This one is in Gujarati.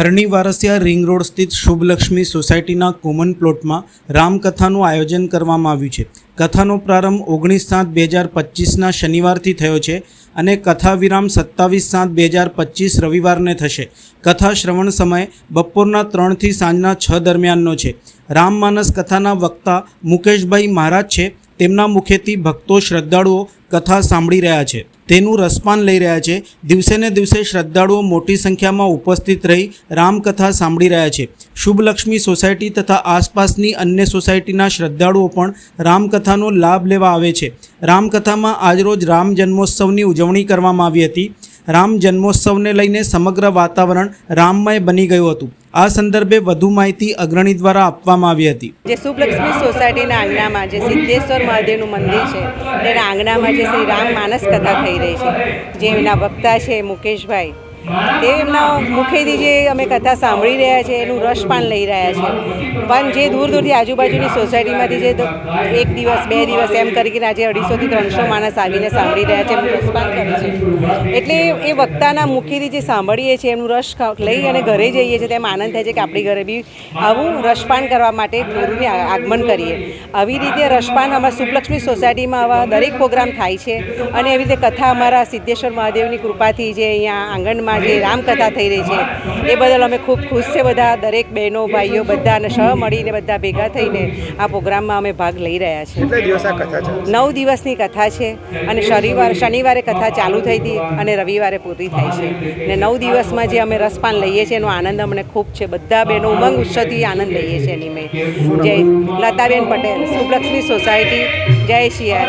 હરણી વારસિયા રિંગ રોડ સ્થિત શુભલક્ષ્મી સોસાયટીના કોમન પ્લોટમાં રામકથાનું આયોજન કરવામાં આવ્યું છે। કથાનો પ્રારંભ 19/7/2025ના શનિવારથી થયો છે અને કથા વિરામ 27/7/2025 રવિવારને થશે। કથા શ્રવણ સમય બપોરના 3 થી સાંજના 6 દરમિયાનનો છે। રામમાનસ કથાના વક્તા મુકેશભાઈ મહારાજ છે। તેમના મુખેથી ભક્તો શ્રદ્ધાળુઓ કથા સાંભળી રહ્યા છે, તેનું રસપાન લઈ રહ્યા છે। દિવસે ને દિવસે શ્રદ્ધાળુઓ મોટી સંખ્યામાં ઉપસ્થિત રહી રામકથા સાંભળી રહ્યા છે। શુભલક્ષ્મી સોસાયટી તથા આસપાસની અન્ય સોસાયટીના શ્રદ્ધાળુઓ પણ રામકથાનો લાભ લેવા આવે છે। રામકથામાં આજરોજ રામ જન્મોત્સવની ઉજવણી કરવામાં આવી હતી। રામ જન્મોત્સવને લઈને સમગ્ર વાતાવરણ રામમય બની ગયું હતું। આ સંદર્ભે વધુ માહિતી અગ્રણી દ્વારા આપવામાં આવી હતી। જે શુભલક્ષ્મી સોસાયટીના આંગણામાં જે સિદ્ધેશ્વર મહાદેવનું મંદિર છે તેના આંગણામાં જે શ્રી રામ માનસ કથા થઈ રહી છે, જે એમના વક્તા છે મુકેશભાઈ, તે એમના મુખેથી જે અમે કથા સાંભળી રહ્યા છે એનું રસપાન લઈ રહ્યા છે। પણ જે દૂર દૂરથી આજુબાજુની સોસાયટીમાંથી જે 1 દિવસ 2 દિવસ એમ કરીને આજે 250 થી 300 માણસ આવીને સાંભળી રહ્યા છે, એમનું રસપાન કરે છે। એટલે એ વક્તાના મુખેથી જે સાંભળીએ છીએ એનું રસ લઈ અને ઘરે જઈએ છીએ તેમ આનંદ થાય છે કે આપણી ઘરે બી આવું રસપાન કરવા માટે ગુરુને આગમન કરીએ। આવી રીતે રસપાન અમારા શુભલક્ષ્મી સોસાયટીમાં આવા દરેક પ્રોગ્રામ થાય છે અને એવી રીતે કથા અમારા સિદ્ધેશ્વર મહાદેવની કૃપાથી જે અહીંયા આંગણમાં જે રામકથા થઈ રહી છે એ બદલ અમે ખૂબ ખુશ છે। બધા દરેક બહેનો ભાઈઓ બધાને સહ મળીને બધા ભેગા થઈને આ પ્રોગ્રામમાં અમે ભાગ લઈ રહ્યા છીએ। 9 દિવસની કથા છે અને શનિવારે કથા ચાલુ થઈ હતી અને રવિવારે પૂરી થાય છે અને 9 દિવસમાં જે અમે રસપાન લઈએ છીએ એનો આનંદ અમને ખૂબ છે। બધા બહેનો ઉમંગ ઉત્સવથી આનંદ લઈએ છીએ। એની મેં જય લતાબેન પટેલ, શુભલક્ષ્મી સોસાયટી, જય શિયારામ।